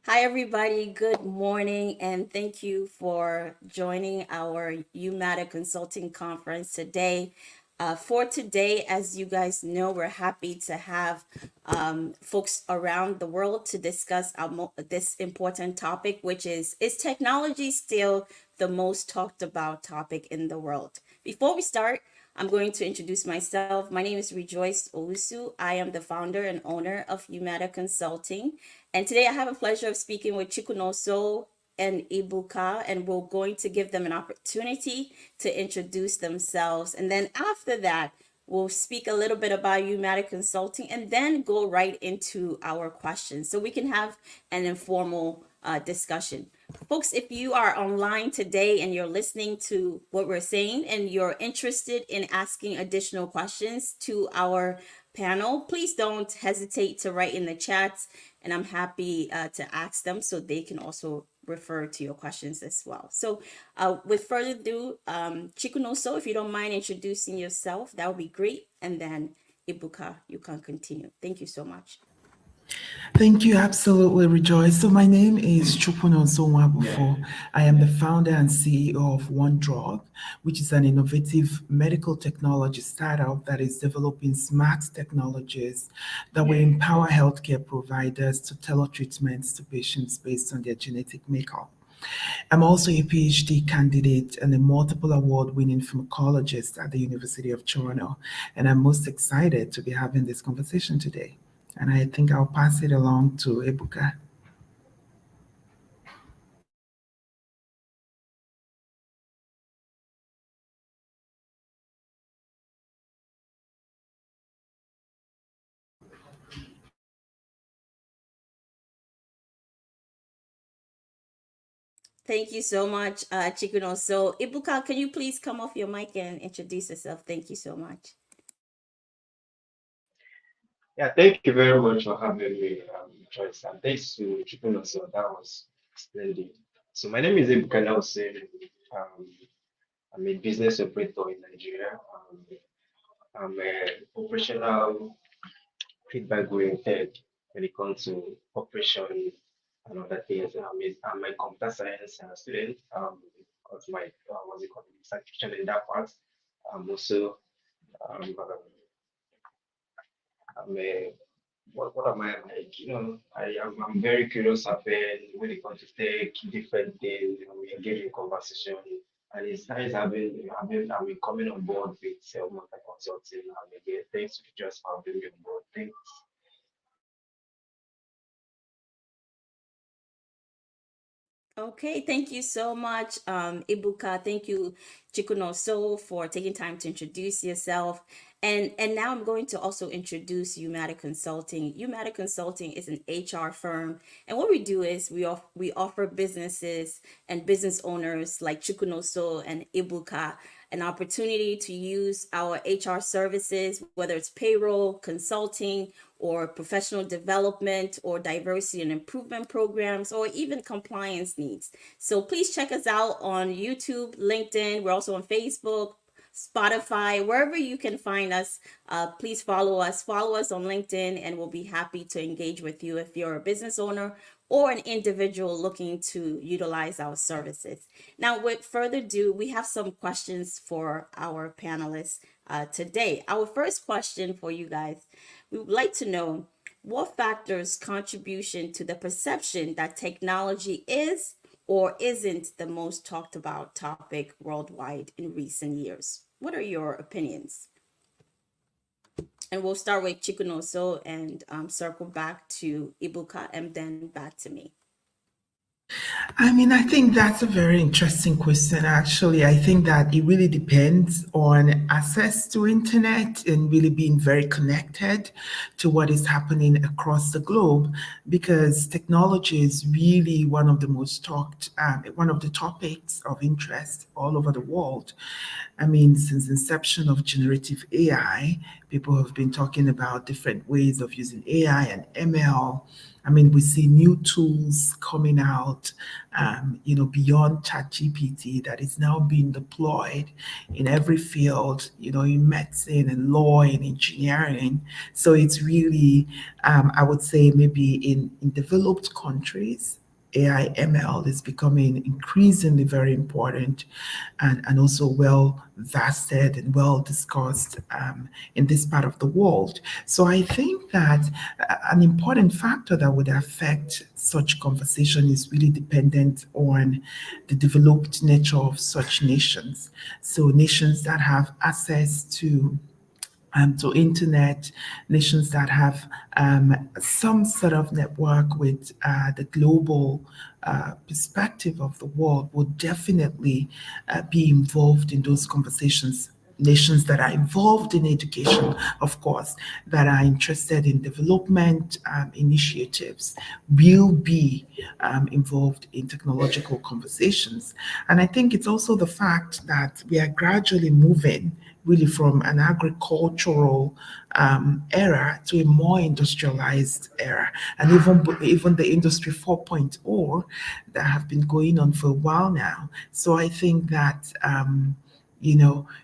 Hi, everybody. Good morning, and thank you for joining our UMATA Consulting Conference today. For today, as you guys know, we're happy to have folks around the world to discuss this important topic, which is technology still the most talked about topic in the world? Before we start, I'm going to introduce myself. My name is Rejoice Owusu. I am the founder and owner of UMATA Consulting. And today I have a pleasure of speaking with Chikunoso and Ibuka, and we're going to give them an opportunity to introduce themselves. And then after that, we'll speak a little bit about UMATA Consulting and then go right into our questions so we can have an informal discussion. Folks, if you are online today and you're listening to what we're saying and you're interested in asking additional questions to our panel, please don't hesitate to write in the chats, and I'm happy to ask them so they can also refer to your questions as well. So with further ado, Chikunoso, if you don't mind introducing yourself, that would be great. And then Ibuka, you can continue. Thank you so much. Thank you, absolutely, Rejoice. So my name is Chukwuno Zonwabufo. I am the founder and CEO of One Drug, which is an innovative medical technology startup that is developing smart technologies that will empower healthcare providers to tailor treatments to patients based on their genetic makeup. I'm also a PhD candidate and a multiple award winning pharmacologist at the University of Toronto, and I'm most excited to be having this conversation today. And I think I'll pass it along to Ebuka. Thank you so much, Chikuno. So, Ibuka, can you please come off your mic and introduce yourself? Thank you so much. Yeah, thank you very much for having me, Joyce. And thanks to Chicken also. That was splendid. So my name is Ebuka Nelson. Um, I'm a business operator in Nigeria. I'm a operational feedback oriented when it comes to operation and other things. I'm a computer science student. Of my what's it called, certification in that part. I'm also I'm a what am I like? I'm very curious about when it comes to tech, different things, we engage in conversation. And it's nice coming on board with Selma Consulting. And again, thanks to just for having me on board. Thanks. Okay, thank you so much, Ibuka. Thank you, Chikuno So, for taking time to introduce yourself. And now I'm going to also introduce Umata Consulting. Umata Consulting is an HR firm, and what we do is we offer businesses and business owners like Chikuno So and Ibuka an opportunity to use our HR services, whether it's payroll, consulting, or professional development, or diversity and improvement programs, or even compliance needs. So please check us out on YouTube, LinkedIn. We're also on Facebook, Spotify, wherever you can find us. Please follow us. Follow us on LinkedIn, and we'll be happy to engage with you if you're a business owner or an individual looking to utilize our services. Now, with further ado, we have some questions for our panelists today. Our first question for you guys, we would like to know what factors contribution to the perception that technology is or isn't the most talked about topic worldwide in recent years. What are your opinions? And we'll start with Chikunoso and circle back to Ibuka and then back to me. I think that's a very interesting question. Actually, I think that it really depends on access to internet and really being very connected to what is happening across the globe, because technology is really one of the most talked, one of the topics of interest all over the world. Since inception of generative AI, people have been talking about different ways of using AI and ML I mean, we see new tools coming out, beyond ChatGPT that is now being deployed in every field, in medicine and law and engineering. So it's really, I would say, maybe in developed countries, AI ML is becoming increasingly very important and also well vested and well discussed in this part of the world. So I think that an important factor that would affect such conversation is really dependent on the developed nature of such nations. So nations that have access to internet, nations that have some sort of network with the global perspective of the world would definitely be involved in those conversations. Nations that are involved in education, of course, that are interested in development initiatives will be involved in technological conversations. And I think it's also the fact that we are gradually moving really from an agricultural era to a more industrialized era, and even the industry 4.0 that have been going on for a while now. So I think that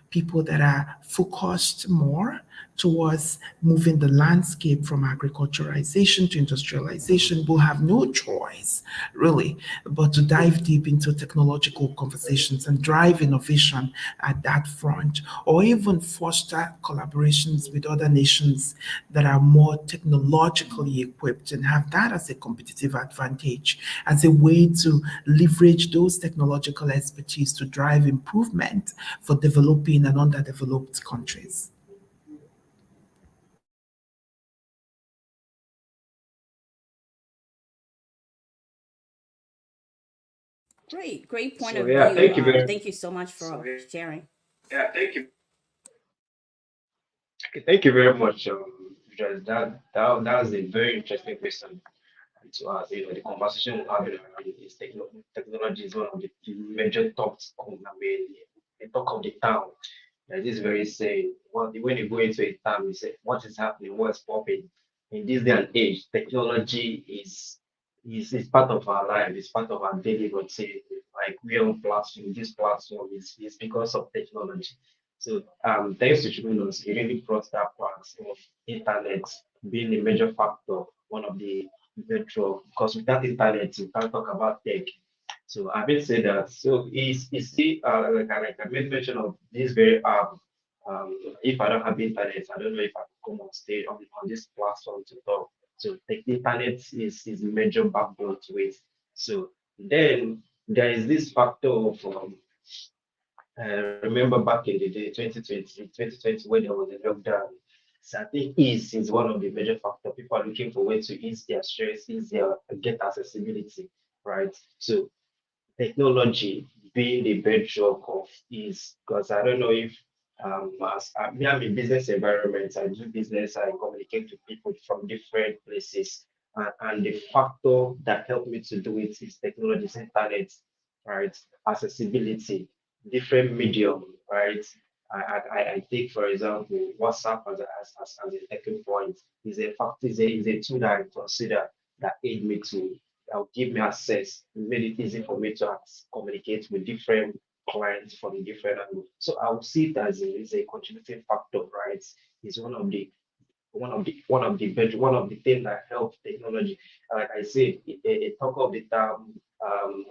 people that are focused more towards moving the landscape from agriculturalization to industrialization will have no choice, really, but to dive deep into technological conversations and drive innovation at that front, or even foster collaborations with other nations that are more technologically equipped and have that as a competitive advantage, as a way to leverage those technological expertise to drive improvement for developing and underdeveloped countries. Great point So of yeah, view. thank you very Thank you so much for sharing. thank you very much. Because that was a very interesting question to us. The conversation we're having around is technology is one of the major topics on, I mean, the talk of the town. There's this very saying, when you go into a town, you say, what is happening, what's popping? In this day and age, technology is part of our life, it's part of our daily routine. Like we're on platform, this platform is because of technology. So thanks to Chibunos, he really brought that part of internet being a major factor, one of the major, because without internet, you can't talk about tech. So I've been saying that. So is see like I made mention of this very app. If I don't have internet, I don't know if I can come on stage on this platform to talk. So the internet is the major backbone to it. So then there is this factor of remember back in the day 2020 when there was a lockdown. So I think ease is one of the major factors. People are looking for ways to ease their stress, ease their get accessibility, right? So technology being the bedrock of is because I don't know if as me, I'm in business environment, I do business, I communicate with people from different places. And the factor that helped me to do it is technology, is internet, right? Accessibility, different medium, right? I take for example WhatsApp as a taking point is a fact is a tool that I consider that aid me to that will give me access, made it easy for me to communicate with different clients from different angles. So I would see it as a contributing factor, right? It's one of the things that help technology. Like I said, a talk of the town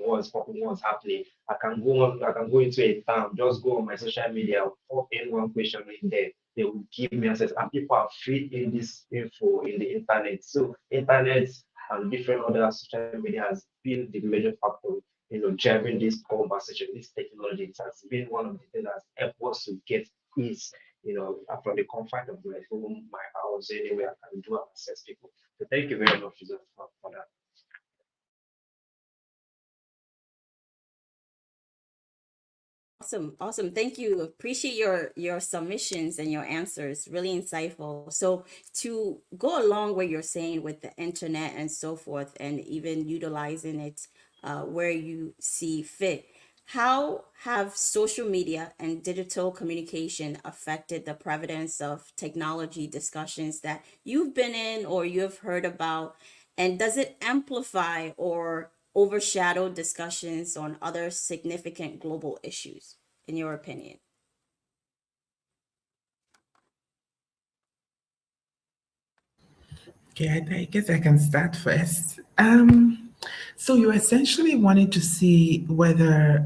what's popping, what's happening. I can go into a town, just go on my social media, pop in one question in there, they will give me access. And people are free in this info in the internet. So internet and different other social media has been the major factor, driving this conversation, this technology. It has been one of the things that has helped us to get ease from the confine of my home, my house, anywhere I can do and access people. So thank you very much Jesus, for that. Awesome, awesome. Thank you. Appreciate your submissions and your answers. Really insightful. So to go along what you're saying with the internet and so forth, and even utilizing it where you see fit, how have social media and digital communication affected the prevalence of technology discussions that you've been in or you have heard about? And does it amplify or overshadow discussions on other significant global issues, in your opinion? Okay, I guess I can start first. So you essentially wanted to see whether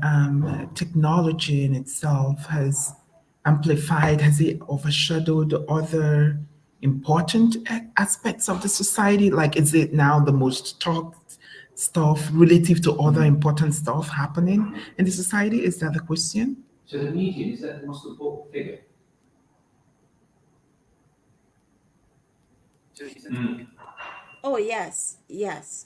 technology in itself has amplified, has it overshadowed other important aspects of the society? Like, is it now the most talked stuff relative to other important stuff happening in the society? Is that the question? So the media, is that the most important figure? Oh, yes, yes.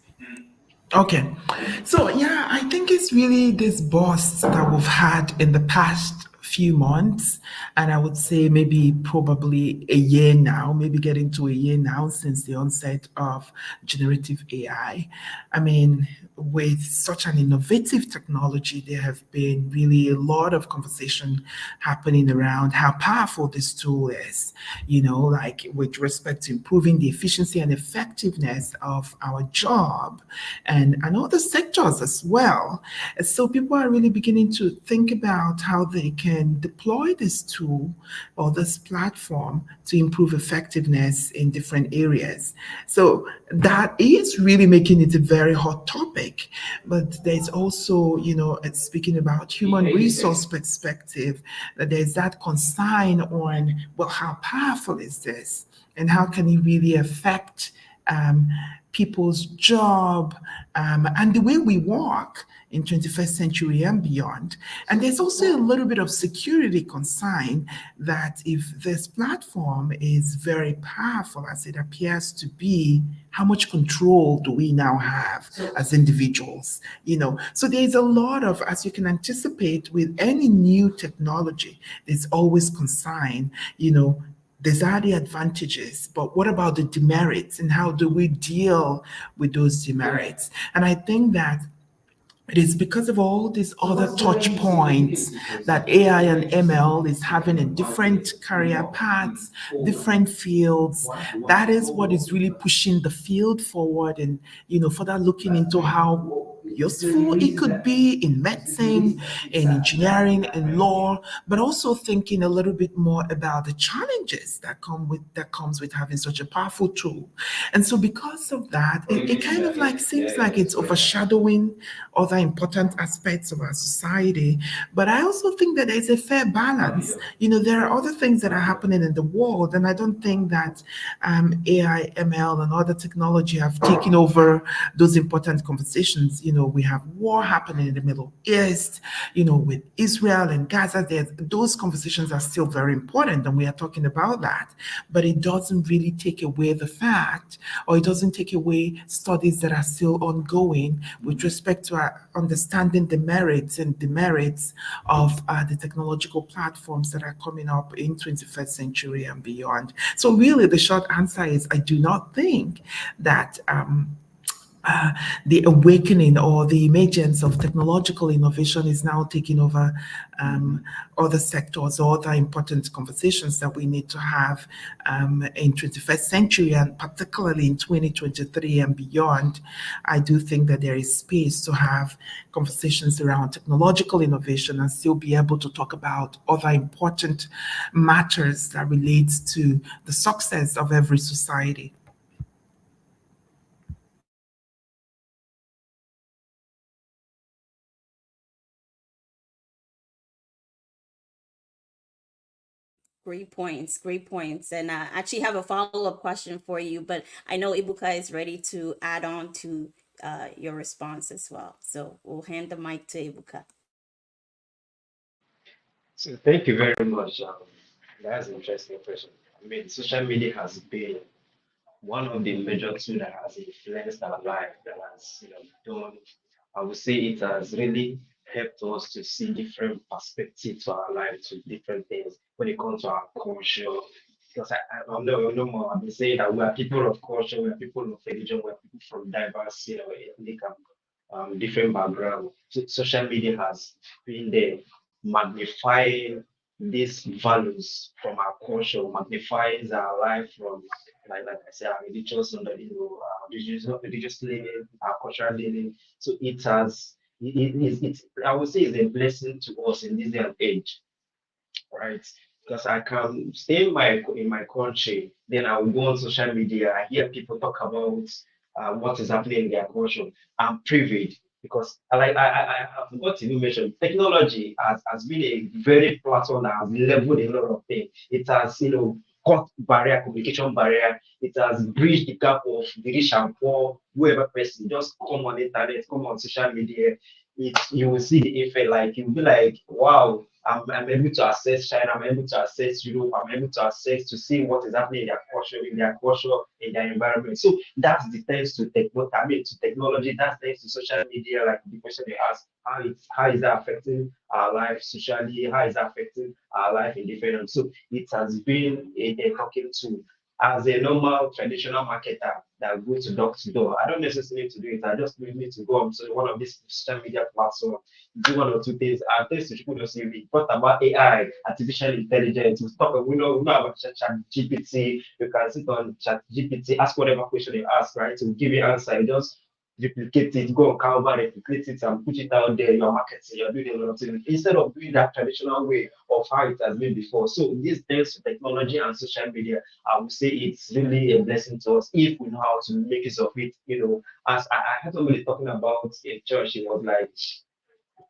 Okay. So, yeah, I think it's really this bust that we've had in the past few months. And I would say maybe probably a year now, maybe getting to a year now since the onset of generative AI. I mean, with such an innovative technology, there have been really a lot of conversation happening around how powerful this tool is, like with respect to improving the efficiency and effectiveness of our job and other sectors as well. And so people are really beginning to think about how they can deploy this tool or this platform to improve effectiveness in different areas. So that is really making it a very hot topic. But there's also, it's speaking about human resource perspective, that there's that concern on, well, how powerful is this? And how can it really affect um, people's job and the way we work in 21st century and beyond. And there's also a little bit of security concern that if this platform is very powerful as it appears to be, how much control do we now have as individuals? So there's a lot of, as you can anticipate with any new technology, there's always concern, these are the advantages, but what about the demerits and how do we deal with those demerits? And I think that it is because of all these other touch points that AI and ML is having in different career paths, different fields. That is what is really pushing the field forward and, further looking into how useful it could be in medicine, in engineering, in law, but also thinking a little bit more about the challenges that comes with having such a powerful tool. And so because of that, it kind of like seems like it's overshadowing other important aspects of our society. But I also think that there's a fair balance. There are other things that are happening in the world, and I don't think that AI, ML, and other technology have taken over those important conversations. We have war happening in the Middle East, with Israel and Gaza. Those conversations are still very important, and we are talking about that. But it doesn't really take away the fact, or it doesn't take away studies that are still ongoing with respect to our understanding the merits and demerits of the technological platforms that are coming up in 21st century and beyond. So really, the short answer is I do not think that uh, the awakening or the emergence of technological innovation is now taking over other sectors or other important conversations that we need to have in 21st century and particularly in 2023 and beyond. I do think that there is space to have conversations around technological innovation and still be able to talk about other important matters that relates to the success of every society. Great points, great points. And I actually have a follow-up question for you, but I know Ibuka is ready to add on to your response as well. So we'll hand the mic to Ibuka. So thank you very much. That's an interesting question. I mean, social media has been one of the major tools that has influenced our life, that has, done, I would say it has really helped us to see different perspectives to our life, to different things when it comes to our culture. Because I'm no more, I've been saying that we are people of culture, we are people of religion, we are people from diverse, ethnic different background. So social media has been there magnifying these values from our culture, magnifies our life from, like I said, our religious, religious living, our cultural living. So it has, I would say, it's a blessing to us in this day and age, right? Because I can stay in my country, then I will go on social media. I hear people talk about what is happening in their culture. I'm privy because I forgot to even mention technology has been a very platform that has leveled a lot of things. It has, cut barrier, communication barrier. It has bridged the gap of the rich and poor, whoever person just come on the internet, come on social media. You will see the effect, like you'll be like, wow, I'm able to access China, I'm able to access Europe, I'm able to access to see what is happening in their culture, in their environment. So that's the thanks to to technology, that's thanks to social media, like the question they ask, how is that affecting our life socially, how is that affecting our life in different. So it has been a talking tool. As a normal traditional marketer that goes to door, I don't necessarily need to do it. I just need to go on to one of these social media platforms, do one or two things. I tell people just say we talk about AI, artificial intelligence. We know about chat GPT. You can sit on chat GPT, ask whatever question you ask, right? To give you answer. You just replicate it, go on Canva, replicate it, and put it out there. You're marketing, you're doing a lot of things instead of doing that traditional way of how it has been before. So this thanks to technology and social media, I would say it's really a blessing to us if we know how to make use of it. As I heard somebody talking about in church, it was like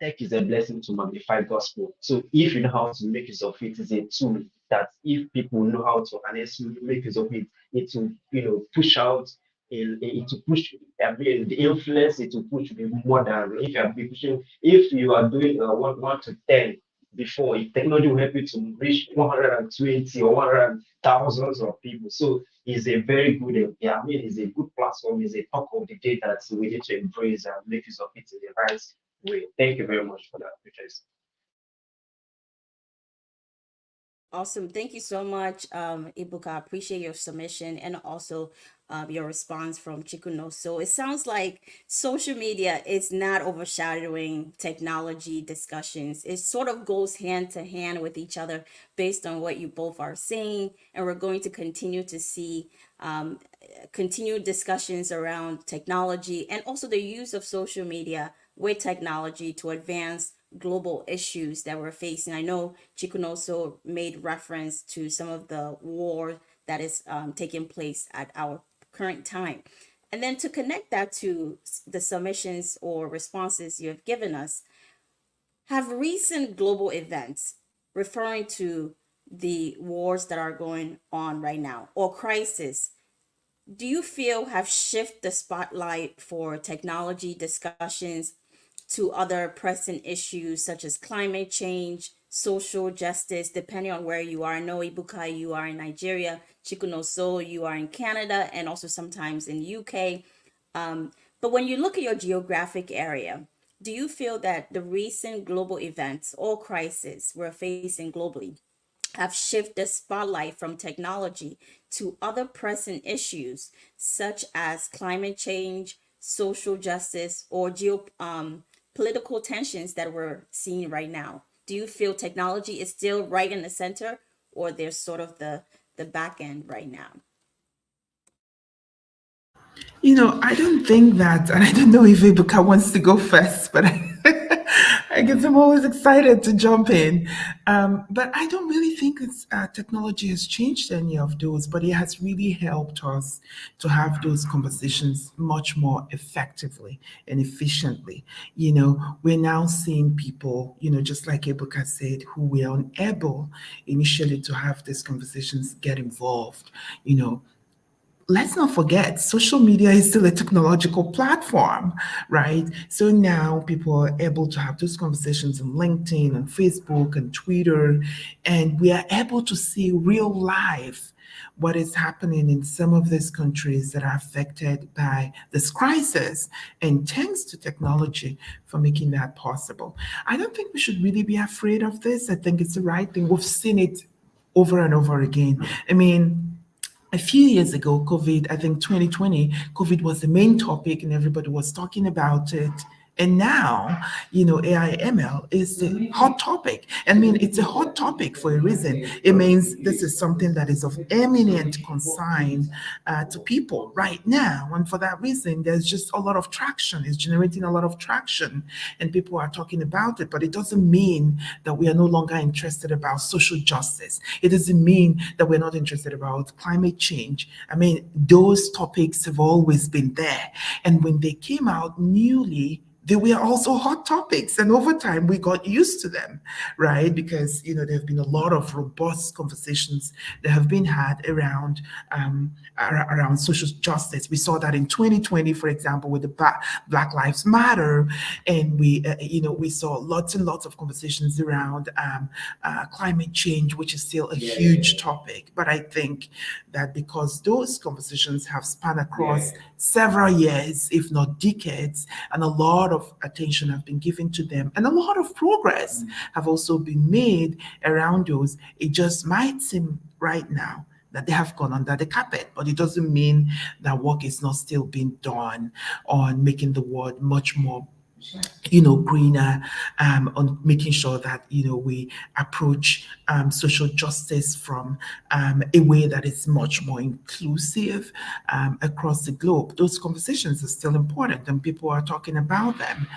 tech is a blessing to magnify gospel. So if you know how to make use of it, it's a tool that if people know how to honestly make use of it, it will push out. It will push. I mean, the influence it will push will be more than if you are pushing. If you are doing one to 10 before, if technology will help you to reach 120 or 100 thousands of people. So it's a very good. Yeah, I mean, it's a good platform. It's a talk of the day that we need to embrace and make use of it in the right way. Thank you very much for that, Richard. Awesome. Thank you so much, Ibuka. I appreciate your submission and also your response from Chikuno. So it sounds like social media is not overshadowing technology discussions. It sort of goes hand to hand with each other based on what you both are saying. And we're going to continue to see continued discussions around technology and also the use of social media with technology to advance global issues that we're facing. I know Chikun also made reference to some of the war that is taking place at our current time. And then to connect that to the submissions or responses you have given us, have recent global events referring to the wars that are going on right now or crisis, do you feel have shifted the spotlight for technology discussions to other pressing issues such as climate change, social justice, depending on where you are? I know Ibuka, you are in Nigeria, Chikunoso, you are in Canada, and also sometimes in UK. But when you look at your geographic area, do you feel that the recent global events or crises we're facing globally have shifted the spotlight from technology to other pressing issues such as climate change, social justice, or political tensions that we're seeing right now? Do you feel technology is still right in the center, or there's sort of the back end right now? I don't think that, and I don't know if Ibuka wants to go first, but I guess I'm always excited to jump in. But I don't really think technology has changed any of those, but it has really helped us to have those conversations much more effectively and efficiently. We're now seeing people, just like Ibuka said, who were unable initially to have these conversations get involved. You know, let's not forget social media is still a technological platform, right? So now people are able to have those conversations on LinkedIn and Facebook and Twitter, and we are able to see real life what is happening in some of these countries that are affected by this crisis, and thanks to technology for making that possible. I don't think we should really be afraid of this. I think it's the right thing. We've seen it over and over again. I mean, a few years ago, COVID, I think 2020, COVID was the main topic and everybody was talking about it. And now, AI ML is the hot topic. I mean, it's a hot topic for a reason. It means this is something that is of eminent concern to people right now. And for that reason, there's just a lot of traction. It's generating a lot of traction, and people are talking about it. But it doesn't mean that we are no longer interested about social justice. It doesn't mean that we're not interested about climate change. I mean, those topics have always been there. And when they came out newly, they were also hot topics, and over time we got used to them, right? Because there have been a lot of robust conversations that have been had around social justice. We saw that in 2020, for example, with the Black Lives Matter, and we saw lots and lots of conversations around climate change, which is still a huge topic. But I think that because those conversations have spanned across several years, if not decades, and a lot of attention have been given to them, and a lot of progress have also been made around those. It just might seem right now that they have gone under the carpet, but it doesn't mean that work is not still being done on making the world much more greener, on making sure that we approach social justice from a way that is much more inclusive across the globe. Those conversations are still important, and people are talking about them.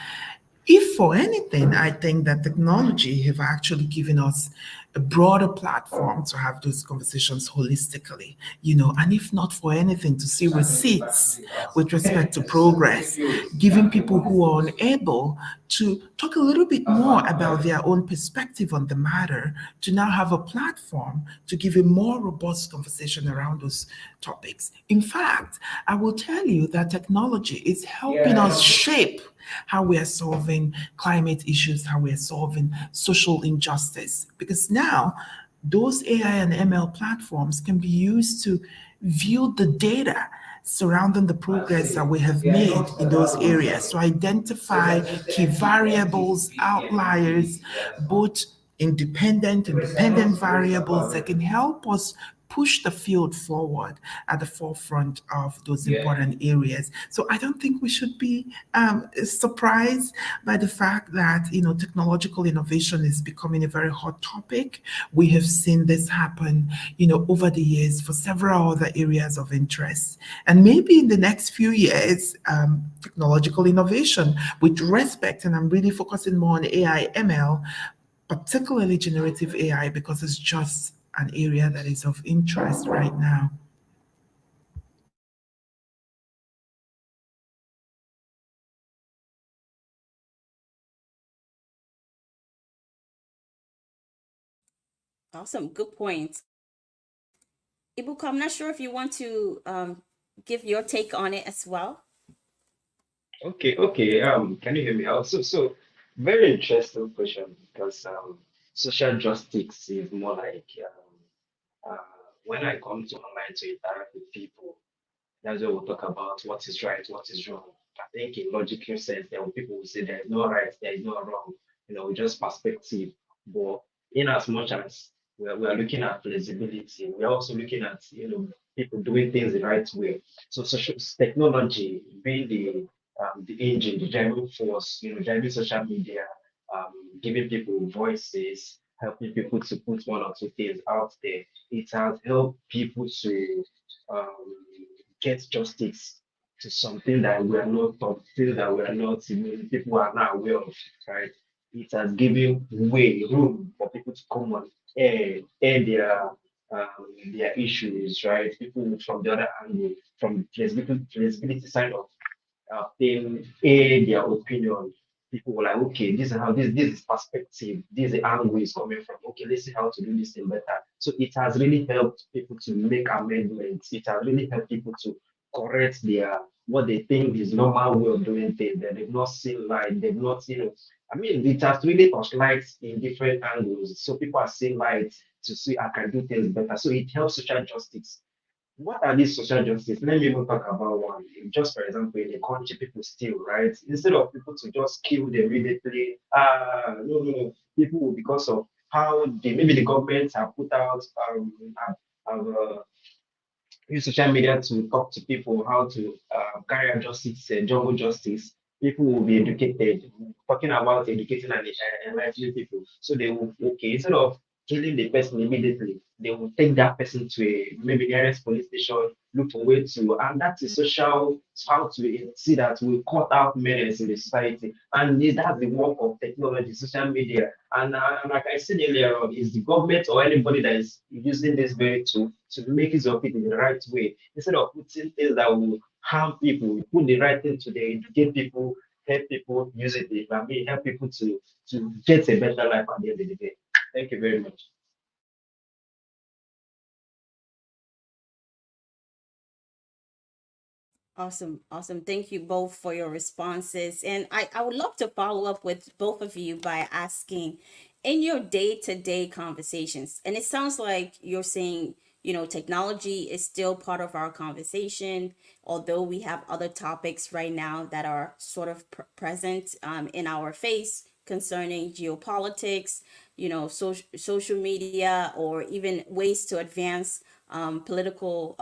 If for anything, I think that technology have actually given us a broader platform to have those conversations holistically, and if not for anything, to see receipts with respect to progress, giving people who are unable to talk a little bit more about their own perspective on the matter, to now have a platform to give a more robust conversation around those topics. In fact, I will tell you that technology is helping us shape how we are solving climate issues, how we are solving social injustice. Because now those AI and ML platforms can be used to view the data surrounding the progress that we have made in those areas, to identify key variables, outliers, both independent and dependent variables that can help us push the field forward at the forefront of those important areas. So I don't think we should be surprised by the fact that technological innovation is becoming a very hot topic. We have seen this happen over the years for several other areas of interest, and maybe in the next few years, technological innovation with respect, and I'm really focusing more on AI ML, particularly generative AI, because it's just an area that is of interest right now. Awesome. Good point. Ibuka, I'm not sure if you want to give your take on it as well. Okay. Can you hear me? Also, very interesting question because social justice is more like when I come to online to interact with people. That's why we'll talk about what is right, what is wrong. I think in logical sense, there will people will say there is no right, there is no wrong, just perspective. But in as much as we are looking at flexibility, we are also looking at people doing things the right way. So social technology being the engine, the driving force, driving social media, giving people voices, helping people to put one or two things out there. It has helped people to get justice to something that we are not something that we are not people are not aware of, right? It has given room for people to come on air their issues, right? People from the other angle, from flexibility side of they air their opinion. People were like, okay, this is how this is perspective, this is the angle is coming from. Okay, let's see how to do this thing better. So it has really helped people to make amendments. It has really helped people to correct their what they think is normal way of doing things that they've not seen light, they've not, I mean, it has really touched lights in different angles. So people are seeing light to see I can do things better. So it helps social justice. What are these social justice? Let me even talk about one. Just for example, in a country, people steal, right? Instead of people to just kill them immediately, no. People will, because of how maybe the government have put out have, use social media to talk to people how to carry out justice, jungle justice. people will be educated, talking about educating and enlightening people. So they will, okay, instead of killing the person immediately, they will take that person to a maybe nearest police station, look for way to, and that is social, how to see that we cut out menace in the society. And that's the work of technology, social media. And like I said earlier on, is the government or anybody that is using this very tool to make use of it in the right way, instead of putting things that will harm people, we put the right thing to the educate people, help people use it, I mean, help people to get a better life at the end of the day. Thank you very much. Awesome, awesome. Thank you both for your responses. And I would love to follow up with both of you by asking, in your day-to-day conversations, and it sounds like you're saying, technology is still part of our conversation, although we have other topics right now that are sort of present in our face concerning geopolitics, social media, or even ways to advance political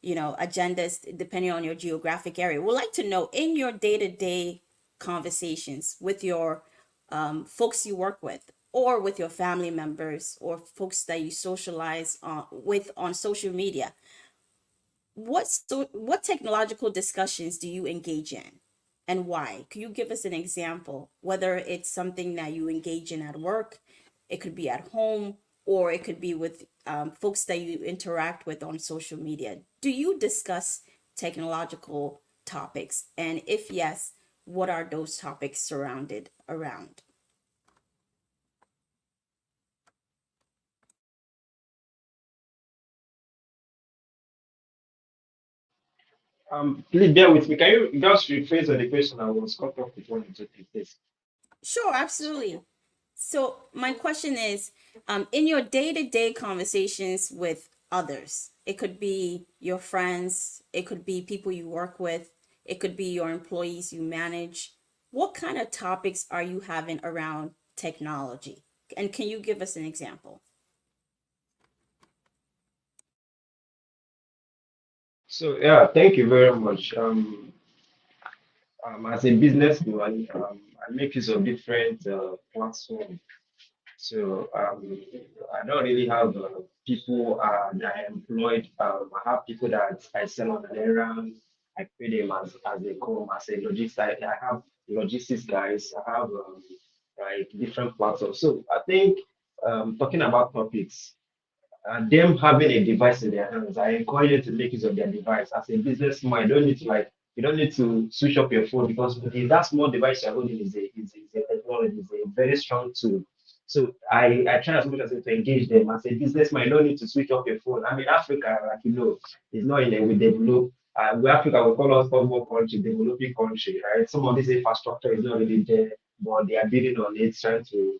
agendas depending on your geographic area. We'd like to know, in your day-to-day conversations with your folks you work with, or with your family members, or folks that you socialize with on social media, what technological discussions do you engage in, and why? Could you give us an example? Whether it's something that you engage in at work, it could be at home, or it could be with folks that you interact with on social media. Do you discuss technological topics? And if yes, what are those topics surrounded around? Please bear with me. Can you just rephrase the question? I was cut off with one or two things. Sure, absolutely. So my question is, in your day-to-day conversations with others, it could be your friends, it could be people you work with, it could be your employees you manage. What kind of topics are you having around technology? And can you give us an example? So yeah, thank you very much. As a businessman, I make use of different platforms. So I don't really have people that I employed. I have people that I send on an errand. I pay them as they come as a logistics. I have logistics guys. I have like different platforms. So I think talking about topics, them having a device in their hands, I encourage you to make use of their device. As a businessman, you don't need to switch up your phone because that small device you're holding is a technology, is a very strong tool. So I try as much as possible to engage them. As a businessman, you don't need to switch off your phone. I mean, Africa, like you know, is not in a we develop. We Africa, we call us third world country, developing country, right? Some of this infrastructure is not really there, but they are building on it, trying to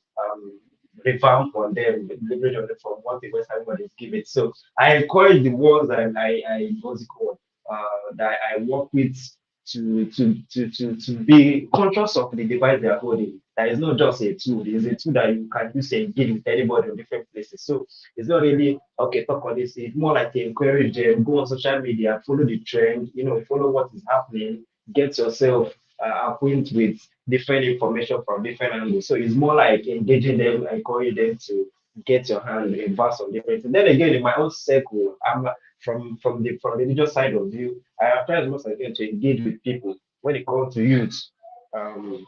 revamp on them, leverage on them from what the West everybody is giving. So I encourage the ones that I what's it called, that I work with to be conscious of the device they are holding. That is not just a tool, it's a tool that you can use to engage with anybody in different places. So it's not really okay, talk on this, it's more like to encourage them, go on social media, follow the trend, follow what is happening, get yourself acquainted with different information from different angles. So it's more like engaging them, encouraging them to get your hand involved on different things. Then again, in my own circle, I'm from the religious side of view, I try as much as I can to engage with people when it comes to youth. Um,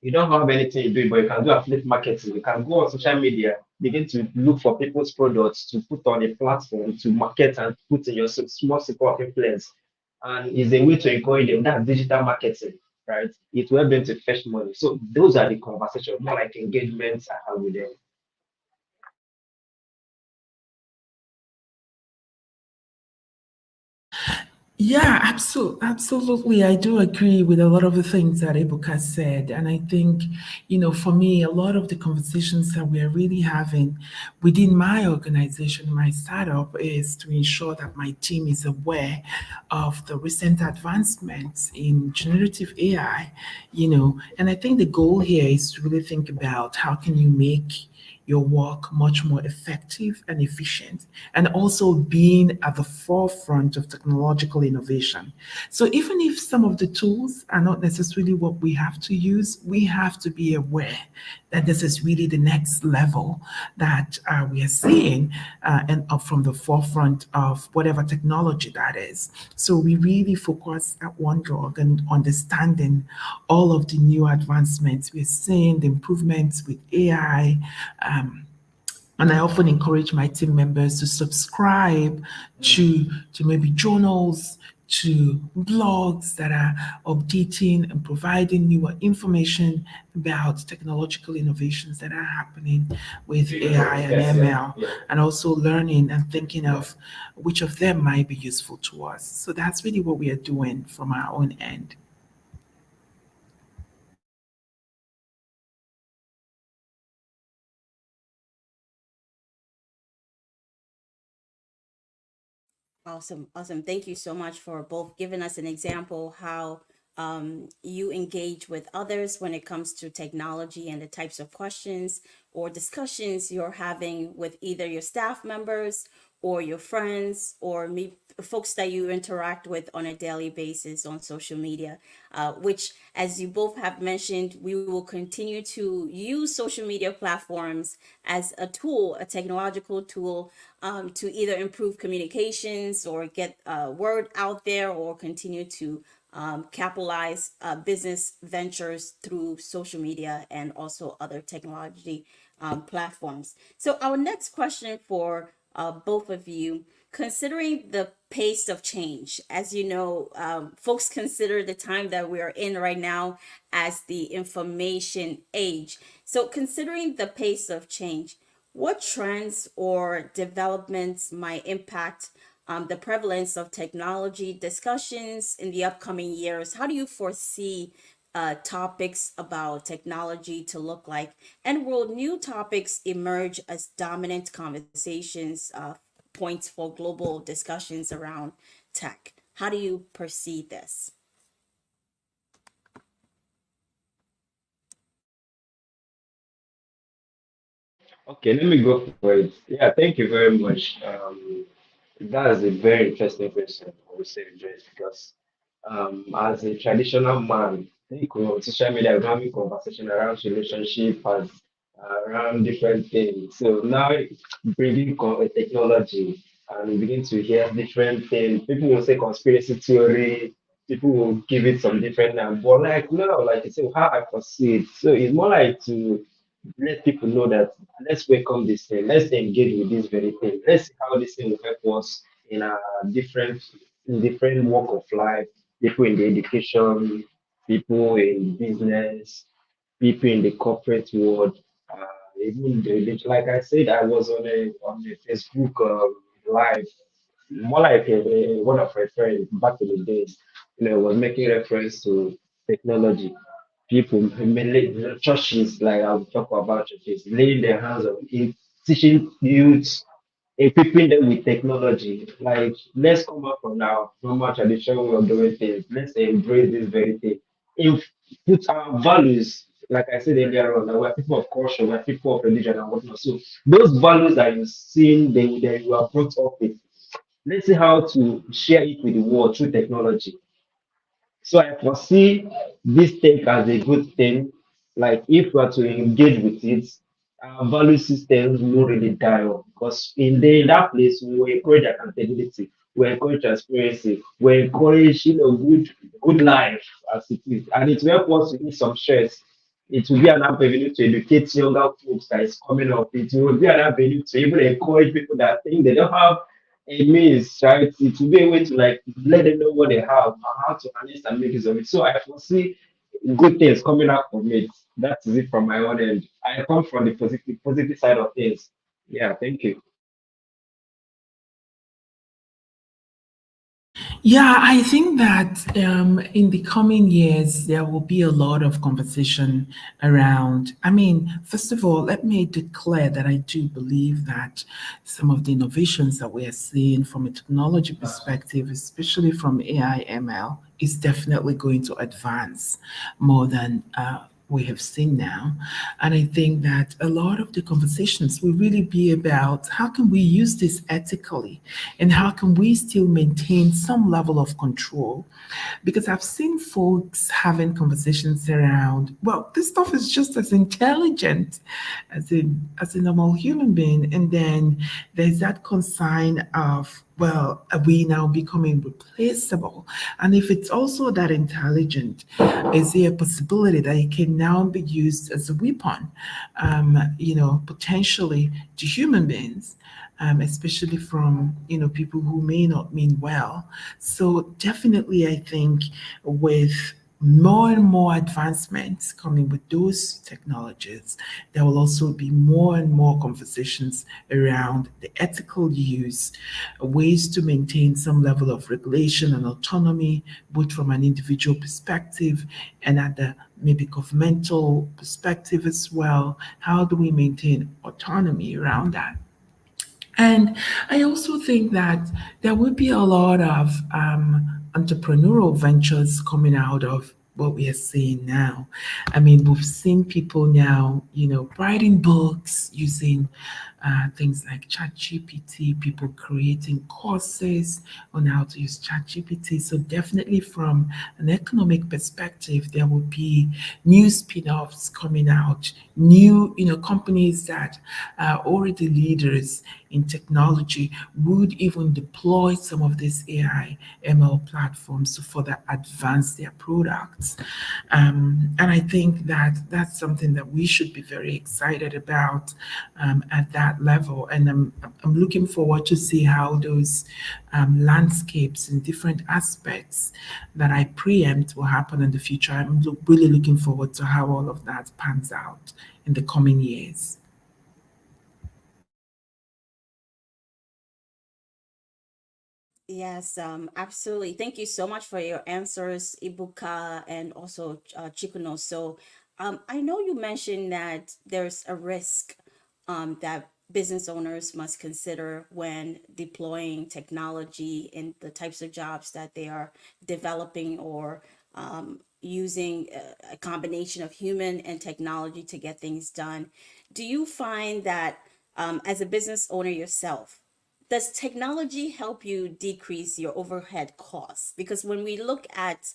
you don't have anything to do, but you can do affiliate marketing. You can go on social media, begin to look for people's products to put on a platform to market and put in your small circle of influence. And it's a way to encourage them. That's digital marketing, right? It will help them to fetch money. So those are the conversations, more like engagements I have with them. Yeah, absolutely. I do agree with a lot of the things that Ibuka said. And I think, for me, a lot of the conversations that we're really having within my organization, my startup, is to ensure that my team is aware of the recent advancements in generative AI, and I think the goal here is to really think about how can you make your work much more effective and efficient, and also being at the forefront of technological innovation. So even if some of the tools are not necessarily what we have to use, we have to be aware that this is really the next level that we are seeing and from the forefront of whatever technology that is. So we really focus at OneDrug and understanding all of the new advancements we're seeing, the improvements with AI. And I often encourage my team members to subscribe to maybe journals, to blogs that are updating and providing newer information about technological innovations that are happening with AI and ML, and also learning and thinking of which of them might be useful to us. So that's really what we are doing from our own end. Awesome, awesome. Thank you so much for both giving us an example how you engage with others when it comes to technology and the types of questions or discussions you're having with either your staff members or your friends or folks that you interact with on a daily basis on social media, which, as you both have mentioned, we will continue to use social media platforms as a tool, a technological tool, to either improve communications or get word out there or continue to capitalize business ventures through social media and also other technology platforms. So, our next question for both of you, considering the pace of change, as you know, folks consider the time that we are in right now as the information age. So, considering the pace of change, what trends or developments might impact the prevalence of technology discussions in the upcoming years? How do you foresee topics about technology to look like? And will new topics emerge as dominant conversations points for global discussions around tech? How do you perceive this? Okay, let me go for it. Yeah, thank you very much. That's a very interesting question, I would say, Joyce, because as a traditional man, I think on social media, we're having conversation around relationship, as around different things. So now bringing technology, and we begin to hear different things. People will say conspiracy theory. People will give it some different name, but like no, like you say, how I foresee it. So it's more like to let people know that let's welcome this thing, let's engage with this very thing, let's see how this thing will help us in a different different walk of life, people in the education, people in business, people in the corporate world, even the religion. Like I said, I was on a Facebook live, more like one of my friends back in the days, was making reference to technology. People, mainly the churches, like I'll talk about churches, laying their hands on it, teaching youth, equipping them with technology. Like, let's come out from our normal traditional way of doing things. Let's embrace this very thing. If put our values, like I said earlier on, that we're people of culture, we're people of religion and whatnot. So those values that you've seen, they you are brought up with. Let's see how to share it with the world through technology. So I foresee this tech as a good thing. Like if we are to engage with it, our value systems will really die off. Because in that place, we encourage accountability, we encourage transparency, we encourage good life as it is. And it will help us to eat some stress. It will be an avenue to educate younger folks that is coming up. It will be an avenue to even encourage people that think they don't have a means, right? It will be a way to like let them know what they have and how to harness and make use of it. So I foresee good things coming out from it. That is it from my own end. I come from the positive side of things. Yeah, thank you. Yeah, I think that in the coming years, there will be a lot of conversation around. I mean, first of all, let me declare that I do believe that some of the innovations that we are seeing from a technology perspective, especially from AI ML, is definitely going to advance more than we have seen now. And I think that a lot of the conversations will really be about how can we use this ethically and how can we still maintain some level of control. Because I've seen folks having conversations around, well, this stuff is just as intelligent as a normal human being. And then there's that concern of, well, are we now becoming replaceable? And if it's also that intelligent, is there a possibility that it can now be used as a weapon, potentially to human beings? Especially from people who may not mean well. So definitely, I think with more and more advancements coming with those technologies, there will also be more and more conversations around the ethical use, ways to maintain some level of regulation and autonomy, both from an individual perspective and at the maybe governmental perspective as well. How do we maintain autonomy around that? And I also think that there will be a lot of entrepreneurial ventures coming out of what we are seeing now. I mean, we've seen people now, writing books using things like ChatGPT, people creating courses on how to use ChatGPT. So definitely from an economic perspective, there will be new spin-offs coming out, new, companies that are already leaders in technology would even deploy some of these AI ML platforms to further advance their products. And I think that that's something that we should be very excited about at that level. And I'm looking forward to see how those landscapes and different aspects that I preempt will happen in the future. I'm really looking forward to how all of that pans out in the coming years. Yes, absolutely. Thank you so much for your answers, Ibuka and also Chikuno. So, I know you mentioned that there's a risk that business owners must consider when deploying technology in the types of jobs that they are developing or using a combination of human and technology to get things done. Do you find that as a business owner yourself, does technology help you decrease your overhead costs? Because when we look at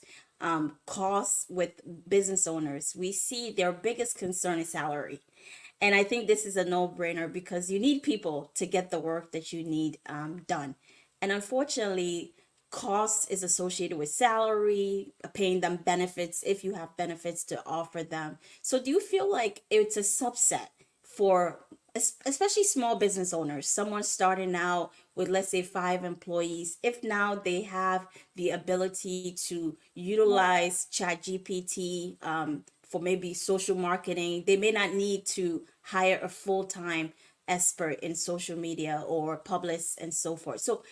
costs with business owners, we see their biggest concern is salary. And I think this is a no-brainer because you need people to get the work that you need done. And unfortunately, cost is associated with salary, paying them benefits if you have benefits to offer them. So do you feel like it's a subset for especially small business owners, someone starting out with, let's say, 5 employees, if now they have the ability to utilize chat gpt for maybe social marketing, they may not need to hire a full-time expert in social media or publicists and so forth. So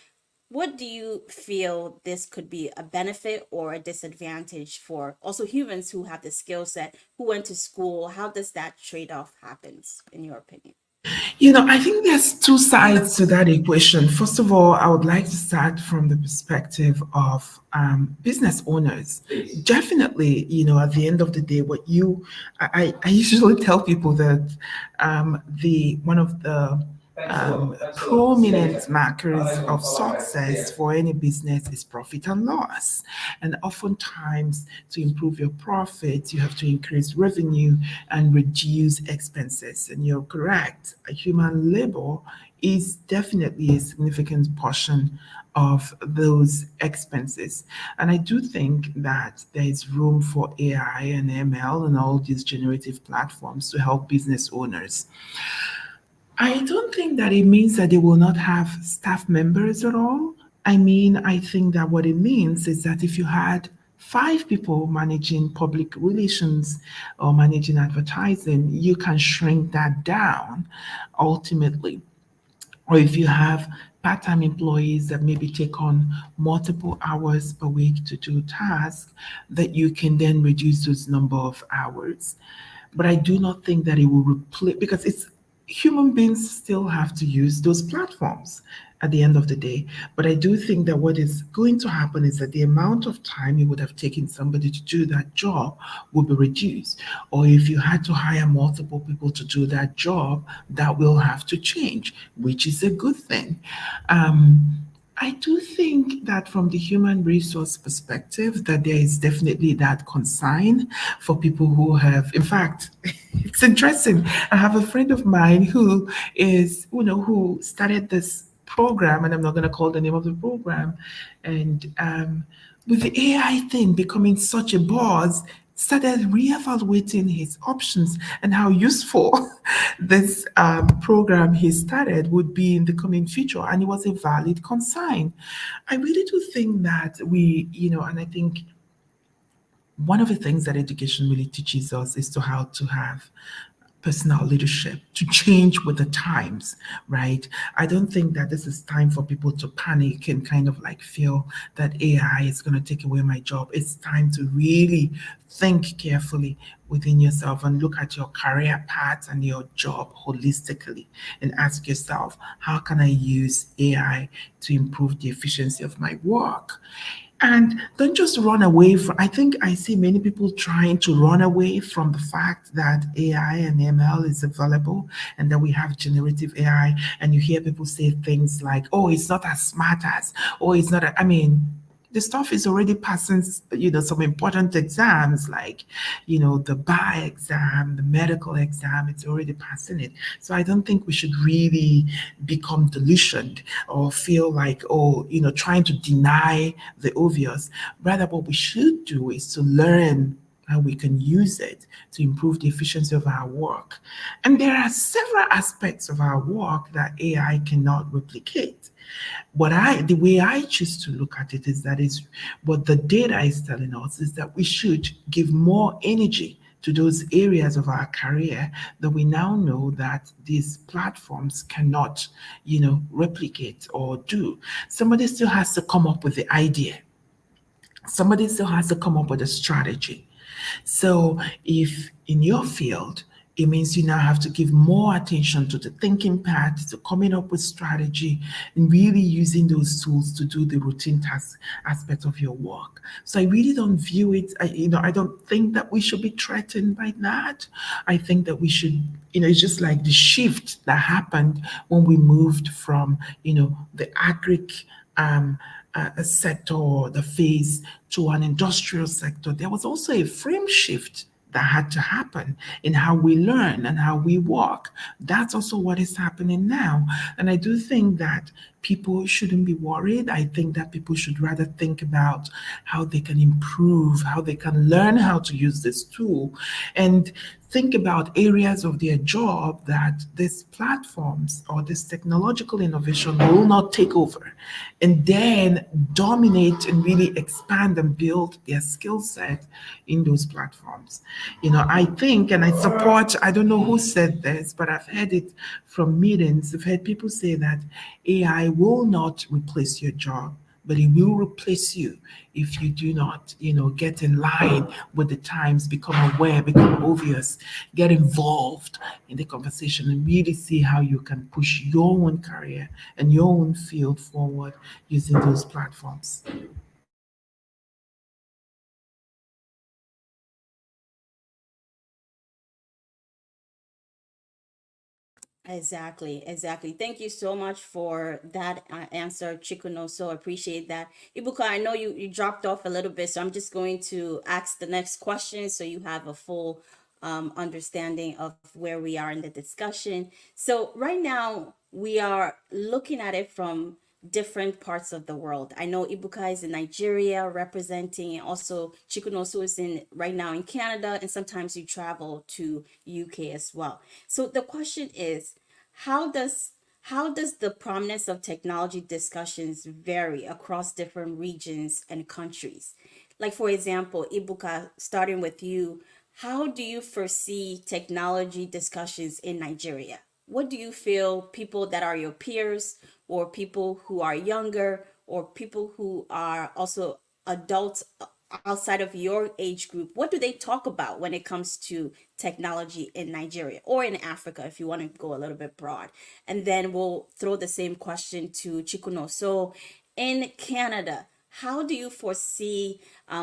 what do you feel this could be a benefit or a disadvantage for also humans who have the skill set, who went to school? How does that trade-off happens in your opinion? I think there's two sides to that equation. First of all, I would like to start from the perspective of business owners. Definitely, at the end of the day, I usually tell people that the one of the prominent markers of success for any business is profit and loss. And oftentimes, to improve your profits, you have to increase revenue and reduce expenses. And you're correct, human labor is definitely a significant portion of those expenses. And I do think that there is room for AI and ML and all these generative platforms to help business owners. I don't think that it means that they will not have staff members at all. I mean, I think that what it means is that if you had 5 people managing public relations or managing advertising, you can shrink that down ultimately. Or if you have part-time employees that maybe take on multiple hours per week to do tasks, that you can then reduce those number of hours. But I do not think that it will replace, because it's human beings still have to use those platforms. at the end of the day. But I do think that what is going to happen is that the amount of time it would have taken somebody to do that job will be reduced. Or if you had to hire multiple people to do that job, that will have to change, which is a good thing. I do think that from the human resource perspective, that there is definitely that concern for people who have, in fact, it's interesting. I have a friend of mine who is, who started this program, and I'm not going to call the name of the program, and with the AI thing becoming such a buzz, started reevaluating his options and how useful this program he started would be in the coming future. And it was a valid concern. I really do think that and I think one of the things that education really teaches us is to how to have personal leadership to change with the times, right? I don't think that this is time for people to panic and kind of like feel that AI is going to take away my job. It's time to really think carefully within yourself and look at your career path and your job holistically and ask yourself, how can I use AI to improve the efficiency of my work? And don't just run away from, I think I see many people trying to run away from the fact that AI and ML is available and that we have generative AI. And you hear people say things like, oh, it's not as smart as, oh, it's not, I mean, the stuff is already passing, some important exams like, the bar exam, the medical exam, it's already passing it. So I don't think we should really become delusioned or feel like, oh, trying to deny the obvious. Rather, what we should do is to learn how we can use it to improve the efficiency of our work. And there are several aspects of our work that AI cannot replicate. The way I choose to look at it is that is what the data is telling us is that we should give more energy to those areas of our career that we now know that these platforms cannot, replicate or do. Somebody still has to come up with the idea. Somebody still has to come up with a strategy. So if in your field, it means you now have to give more attention to the thinking part, to coming up with strategy, and really using those tools to do the routine task aspect of your work. So I really don't view it, I don't think that we should be threatened by that. I think that we should, it's just like the shift that happened when we moved from, the agric a sector or the phase to an industrial sector, there was also a frame shift that had to happen in how we learn and how we work. That's also what is happening now. And I do think that people shouldn't be worried. I think that people should rather think about how they can improve, how they can learn how to use this tool, and think about areas of their job that these platforms or this technological innovation will not take over, and then dominate and really expand and build their skill set in those platforms. I think and I support, I don't know who said this, but I've heard it from meetings. I've heard people say that AI will not replace your job, but it will replace you if you do not, get in line with the times, become aware, become obvious, get involved in the conversation, and really see how you can push your own career and your own field forward using those platforms. Exactly, exactly. Thank you so much for that answer, Chikuno. So appreciate that. Ibuka, I know you dropped off a little bit, so I'm just going to ask the next question so you have a full understanding of where we are in the discussion. So right now we are looking at it from different parts of the world. I know Ibuka is in Nigeria representing, and also Chikunoso is in right now in Canada, and sometimes you travel to UK as well. So the question is, how does how does the prominence of technology discussions vary across different regions and countries? Like for example, Ibuka, starting with you, how do you foresee technology discussions in Nigeria? What do you feel people that are your peers or people who are younger or people who are also adults outside of your age group, what do they talk about when it comes to technology in Nigeria or in Africa, if you want to go a little bit broad? And then we'll throw the same question to Chikuno. So, in Canada, how do you foresee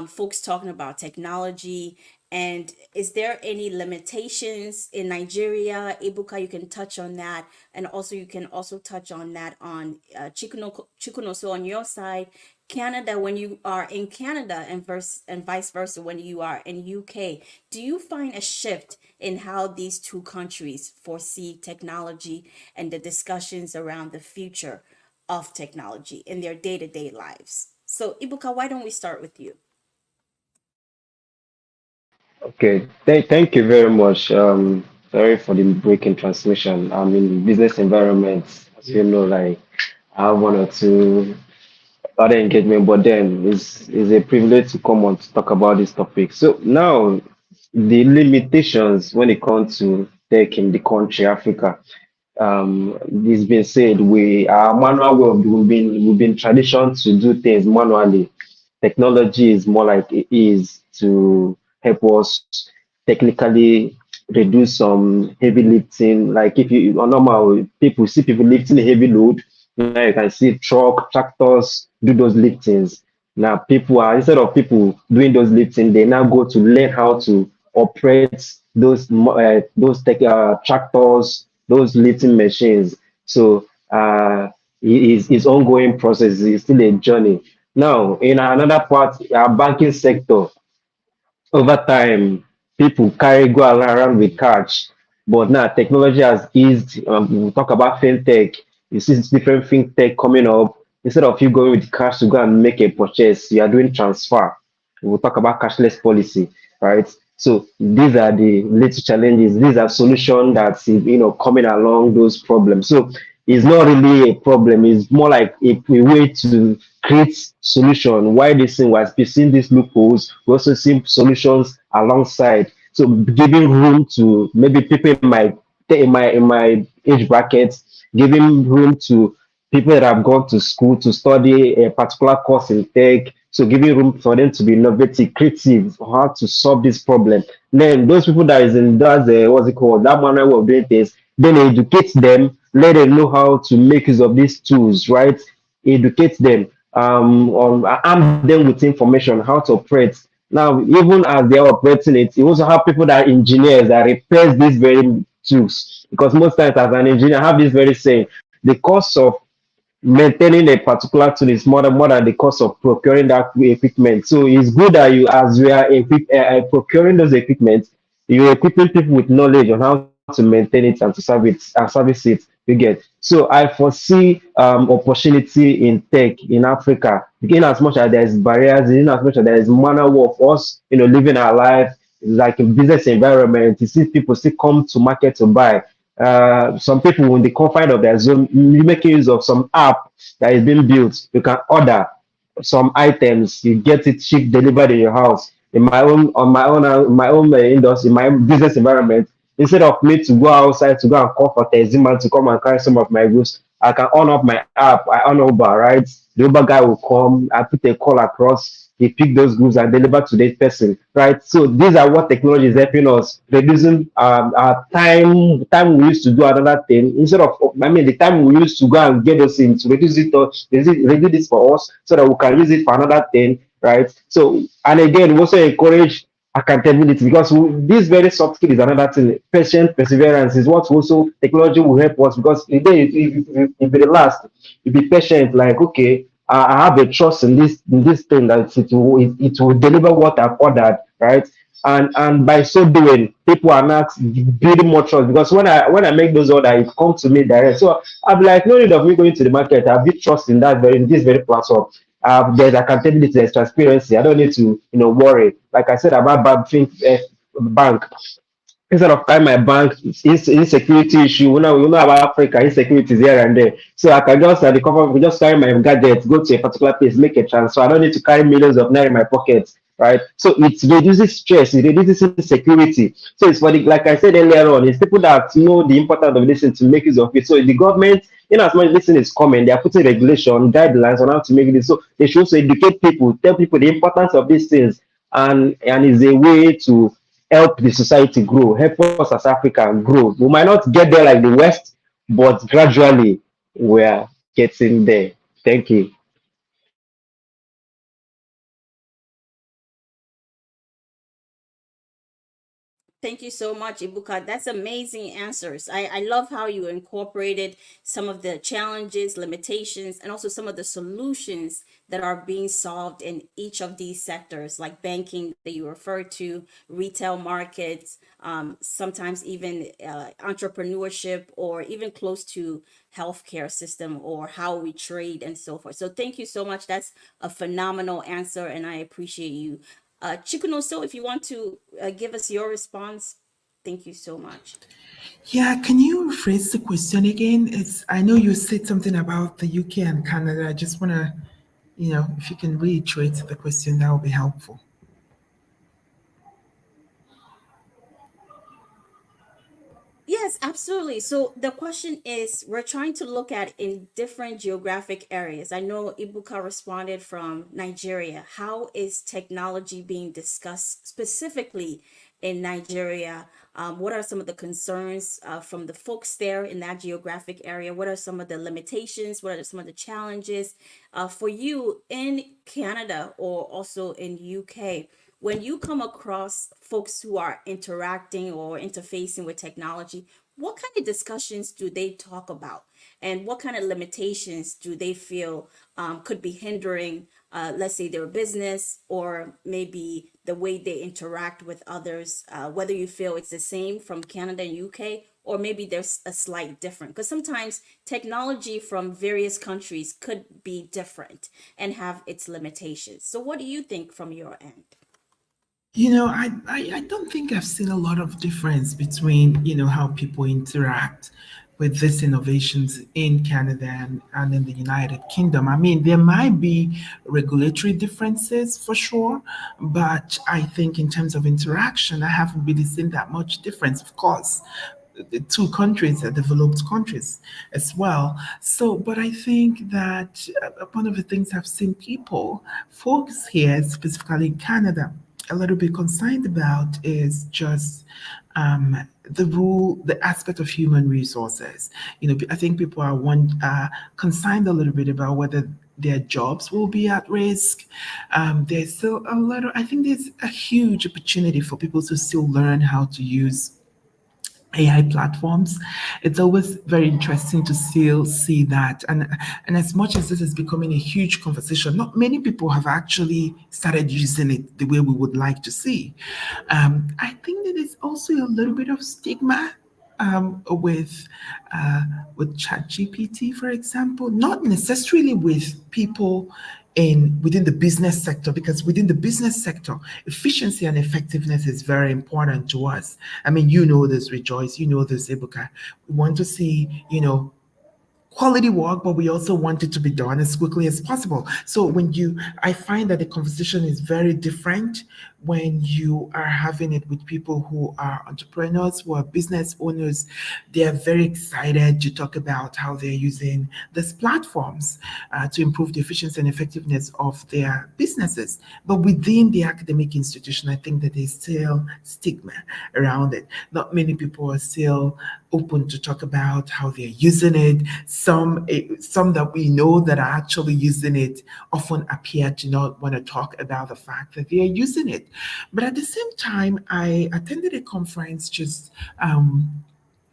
folks talking about technology? And is there any limitations in Nigeria? Ibuka, you can touch on that. And also, you can also touch on that on Chikuno. So, on your side, Canada, when you are in Canada and vice versa, when you are in UK, do you find a shift in how these two countries foresee technology and the discussions around the future of technology in their day-to-day lives? So, Ibuka, why don't we start with you? Okay, thank you very much. Sorry for the break in transmission. I'm in business environments, as you know, like I have one or two other engagement, but then it's a privilege to come on to talk about this topic. So now the limitations when it comes to tech in the country, Africa. It's been said we our manual way of we've been tradition to do things manually. Technology is more like it is to help us technically reduce some heavy lifting. Like if you on normal people see people lifting a heavy load, now you can see truck, tractors do those liftings. Now people are instead of people doing those lifting, they now go to learn how to operate those tractors, those lifting machines. So it's ongoing process. It's still a journey. Now, in another part, our banking sector, over time, people carry go around with cash, but now technology has eased. We talk about fintech. You see different fintech coming up. Instead of you going with cash to go and make a purchase, you are doing transfer. We'll talk about cashless policy, right? So these are the little challenges. These are solutions that's coming along those problems. So it's not really a problem. It's more like a way to create solution. Why this thing was seeing these loopholes, we also see solutions alongside. So giving room to maybe people in my age bracket, giving room to people that have gone to school to study a particular course in tech. So giving room for them to be innovative, creative, how to solve this problem. Then those people that is in that's what's it called, that manner of doing things, then educate them, let them know how to make use of these tools, right? Educate them, arm them with information, how to operate. Now, even as they are operating it, you also have people that are engineers that repairs these very tools. Because most times as an engineer, I have this very saying, the cost of maintaining a particular tool is more than the cost of procuring that equipment. So it's good that you, as we are procuring those equipment, you're equipping people with knowledge on how to maintain it and to service it. You get. So I foresee opportunity in tech in Africa, in as much as there is barriers, in as much as there is manner of us, living our life like a business environment. You see people still come to market to buy. Some people in the confine of their zone making use of some app that is being built. You can order some items, you get it shipped delivered in your house. In my own on my own industry, my business environment, instead of me to go outside to go and call for Tezima to come and carry some of my goods, I can on up my app. I on Uber, right? The Uber guy will come. I put a call across. He pick those goods and deliver to the person, right? So these are what technology is helping us, reducing our time we used to do another thing. Instead of, I mean, the time we used to go and get those things, reduce it, or reduce this for us so that we can use it for another thing, right? So, and again, we also encourage accountability because this very soft skill is another thing. Patient perseverance is what also technology will help us because if it last, you be patient, like, okay, I have a trust in this thing that it will deliver what I've ordered, right? And by so doing, people are not building more trust because when I make those orders, it comes to me direct. So I'm like, no need of me going to the market. I build trust in this very platform. There's accountability, there's transparency. I don't need to worry. Like I said about bank, instead of carrying my bank insecurity issue, we know about Africa insecurities here and there. So I can just at the cover, just carry my gadget, go to a particular place, make a transfer. I don't need to carry millions of naira in my pocket. right? So it reduces stress, it reduces insecurity. So it's for the, like I said earlier on, it's people that know the importance of this thing to make use of it. So the government, in as much as this thing is coming, they are putting regulation, guidelines on how to make this. So they should also educate people, tell people the importance of these things, and is a way to help the society grow, help us as Africa grow. We might not get there like the West, but gradually we're getting there. Thank you. Thank you so much, Ibuka. That's amazing answers. I love how you incorporated some of the challenges, limitations, and also some of the solutions that are being solved in each of these sectors, like banking that you referred to, retail markets, sometimes even entrepreneurship, or even close to healthcare system or how we trade and so forth. So thank you so much. That's a phenomenal answer, and I appreciate you. Chikuno, so if you want to give us your response, thank you so much. Yeah, can you rephrase the question again? It's I know you said something about the UK and Canada. I just want to, if you can reiterate the question, that would be helpful. Yes, absolutely. So the question is, we're trying to look at in different geographic areas. I know Ibuka responded from Nigeria. How is technology being discussed specifically in Nigeria? What are some of the concerns from the folks there in that geographic area? What are some of the limitations? What are some of the challenges for you in Canada or also in UK? When you come across folks who are interacting or interfacing with technology, what kind of discussions do they talk about? And what kind of limitations do they feel could be hindering, let's say, their business or maybe the way they interact with others? Whether you feel it's the same from Canada and UK, or maybe there's a slight difference. Because sometimes technology from various countries could be different and have its limitations. So, what do you think from your end? I don't think I've seen a lot of difference between, how people interact with these innovations in Canada and in the United Kingdom. I mean, there might be regulatory differences for sure, but I think in terms of interaction, I haven't really seen that much difference. Of course, the two countries are developed countries as well. So, but I think that one of the things I've seen folks here, specifically in Canada, a little bit concerned about is just the aspect of human resources. I think people are concerned a little bit about whether their jobs will be at risk. There's still I think there's a huge opportunity for people to still learn how to use AI platforms. It's always very interesting to still see that. And as much as this is becoming a huge conversation, not many people have actually started using it the way we would like to see. I think that there's also a little bit of stigma with ChatGPT, for example, not necessarily with people in within the business sector, because within the business sector, efficiency and effectiveness is very important to us. I mean, you know this, Rejoice, you know this, Ibuka. We want to see, quality work, but we also want it to be done as quickly as possible. So I find that the conversation is very different when you are having it with people who are entrepreneurs, who are business owners. They're very excited to talk about how they're using these platforms to improve the efficiency and effectiveness of their businesses. But within the academic institution, I think that there's still stigma around it. Not many people are still open to talk about how they're using it. Some that we know that are actually using it often appear to not want to talk about the fact that they are using it. But at the same time, I attended a conference just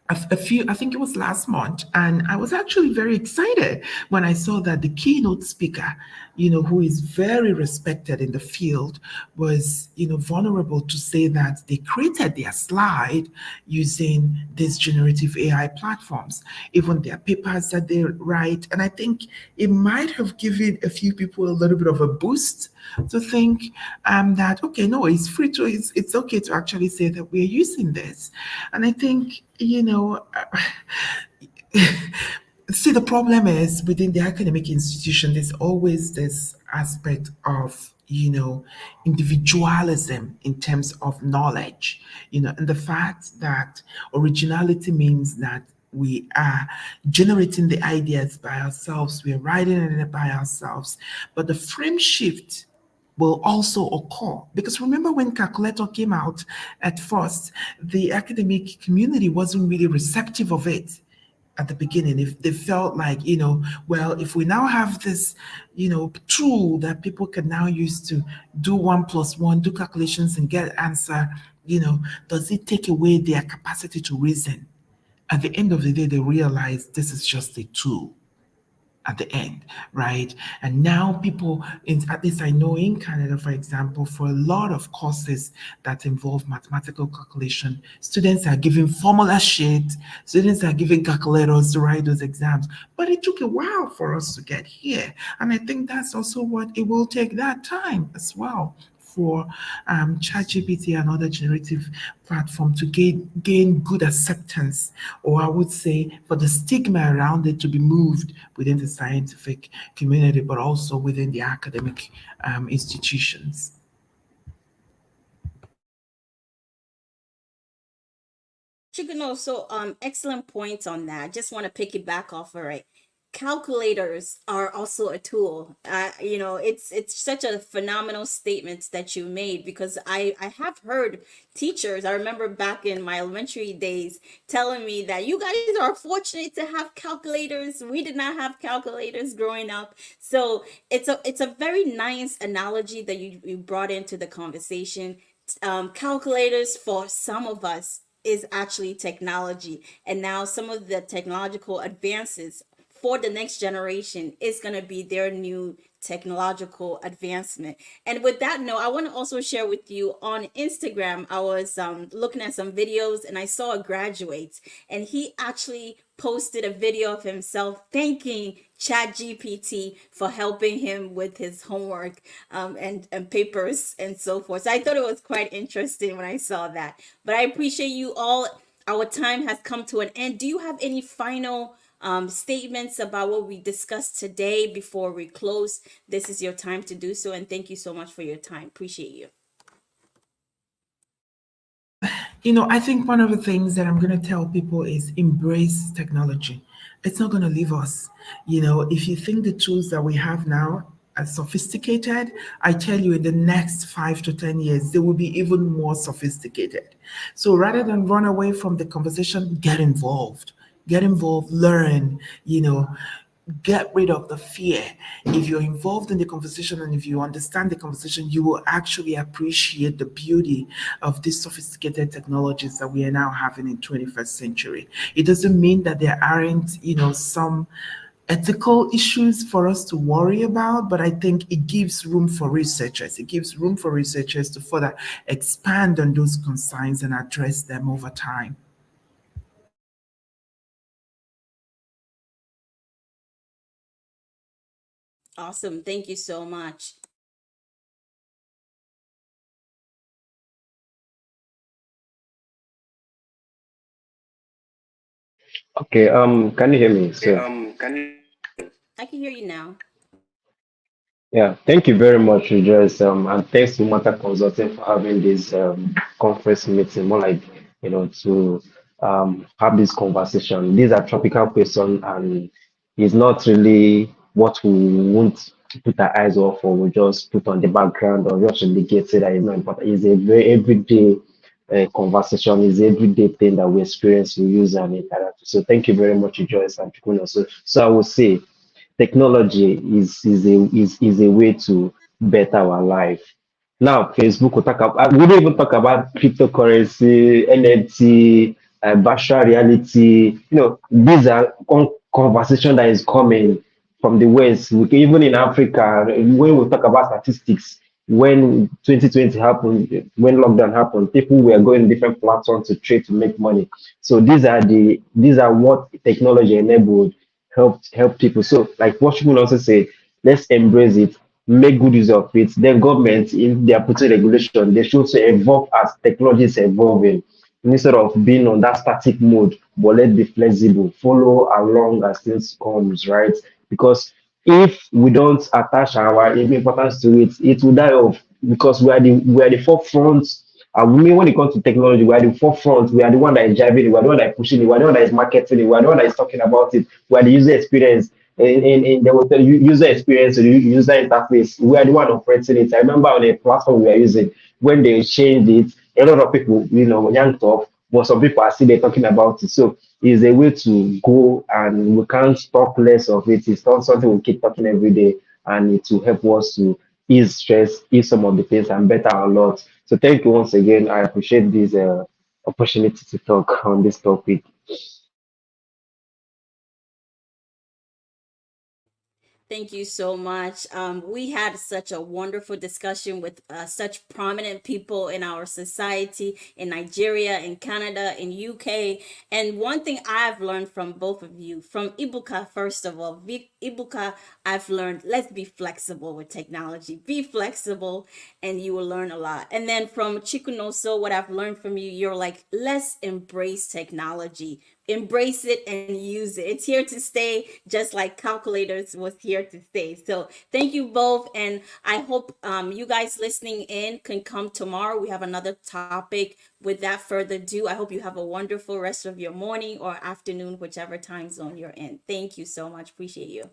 a few, I think it was last month, and I was actually very excited when I saw that the keynote speaker, who is very respected in the field, was, vulnerable to say that they created their slide using these generative AI platforms, even their papers that they write. And I think it might have given a few people a little bit of a boost to think that, okay, no, it's okay to actually say that we're using this. And I think, see, the problem is within the academic institution, there's always this aspect of, individualism in terms of knowledge, and the fact that originality means that we are generating the ideas by ourselves, we're writing it by ourselves. But the frame shift will also occur. Because remember when calculator came out at first, the academic community wasn't really receptive of it at the beginning. If they felt like, well, if we now have this, tool that people can now use to do 1 plus 1, do calculations and get answer, does it take away their capacity to reason? At the end of the day, they realize this is just a tool at the end, right? And now people, at least I know in Canada, for example, for a lot of courses that involve mathematical calculation, students are given formula sheets, students are given calculators to write those exams. But it took a while for us to get here. And I think that's also what it will take that time as well for ChatGPT and other generative platform to gain good acceptance, or I would say for the stigma around it to be moved within the scientific community, but also within the academic institutions. Chikuno, so excellent points on that. Just want to piggyback off of it. Calculators are also a tool. It's such a phenomenal statement that you made, because I have heard teachers. I remember back in my elementary days telling me that you guys are fortunate to have calculators. We did not have calculators growing up. So it's a very nice analogy that you brought into the conversation. Calculators for some of us is actually technology, and now some of the technological advances for the next generation is going to be their new technological advancement. And with that note, I want to also share with you on Instagram. I was looking at some videos and I saw a graduate, and he actually posted a video of himself thanking ChatGPT for helping him with his homework, and papers and so forth. So I thought it was quite interesting when I saw that. But I appreciate you all. Our time has come to an end. Do you have any final statements about what we discussed today before we close? This is your time to do so, and thank you so much for your time. Appreciate you. I think one of the things that I'm going to tell people is embrace technology. It's not going to leave us. If you think the tools that we have now are sophisticated, I tell you, in the next 5 to 10 years, they will be even more sophisticated. So rather than run away from the conversation, get involved. Get involved, learn, get rid of the fear. If you're involved in the conversation and if you understand the conversation, you will actually appreciate the beauty of these sophisticated technologies that we are now having in 21st century. It doesn't mean that there aren't, some ethical issues for us to worry about, but I think it gives room for researchers. It gives room for researchers to further expand on those concerns and address them over time. Awesome. Thank you so much. Okay, can you hear me? So, I can hear you now. yeah, thank you very much, Rejoice. And thanks to Matter Consulting for having this conference meeting, more like, to have this conversation. These are tropical questions, and it's not really what we want to put our eyes off, or we just put on the background, or just relegate it that is not important. It's a very everyday conversation, is everyday thing that we experience, we use, and interact. So thank you very much, Rejoice and Chukuna. So I will say technology is a way to better our life. Now, Facebook will talk about, we don't even talk about cryptocurrency, NFT, virtual reality. These are conversation that is coming from the West. Even in Africa, when we talk about statistics, when 2020 happened, when lockdown happened, people were going different platforms to trade to make money. So these are what technology enabled, help people. So like what people also say, let's embrace it, make good use of it. Then government, if they are putting regulation, they should also evolve as technology is evolving, instead of being on that static mode, but let's be flexible, follow along as things comes, right? Because if we don't attach our importance to it, it will die off because we are the forefront. We, when it comes to technology, we are the forefront. We are the one that is driving it. We are the one that is pushing it. We are the one that is marketing it. We are the one that is talking about it. We are the user experience. In the user experience, the user interface, we are the one operating it. I remember on a platform we are using when they changed it, a lot of people, yanked off, but some people are still there talking about it. So it's a way to go, and we can't talk less of it. It's not something we keep talking every day, and it will help us to ease stress, ease some of the pains, and better a lot. So thank you once again. I appreciate this opportunity to talk on this topic. Thank you so much. We had such a wonderful discussion with such prominent people in our society in Nigeria, in Canada, in UK. And one thing I've learned from both of you, from Ibuka, first of all, Ibuka, I've learned let's be flexible with technology. Be flexible and you will learn a lot. And then from Chikunoso, what I've learned from you, you're like, let's embrace technology, embrace it and use it. It's here to stay, just like calculators was here to stay. So thank you both, and I hope you guys listening in can come tomorrow. We have another topic. Without further ado, I hope you have a wonderful rest of your morning or afternoon, whichever time zone you're in. Thank you so much. Appreciate you.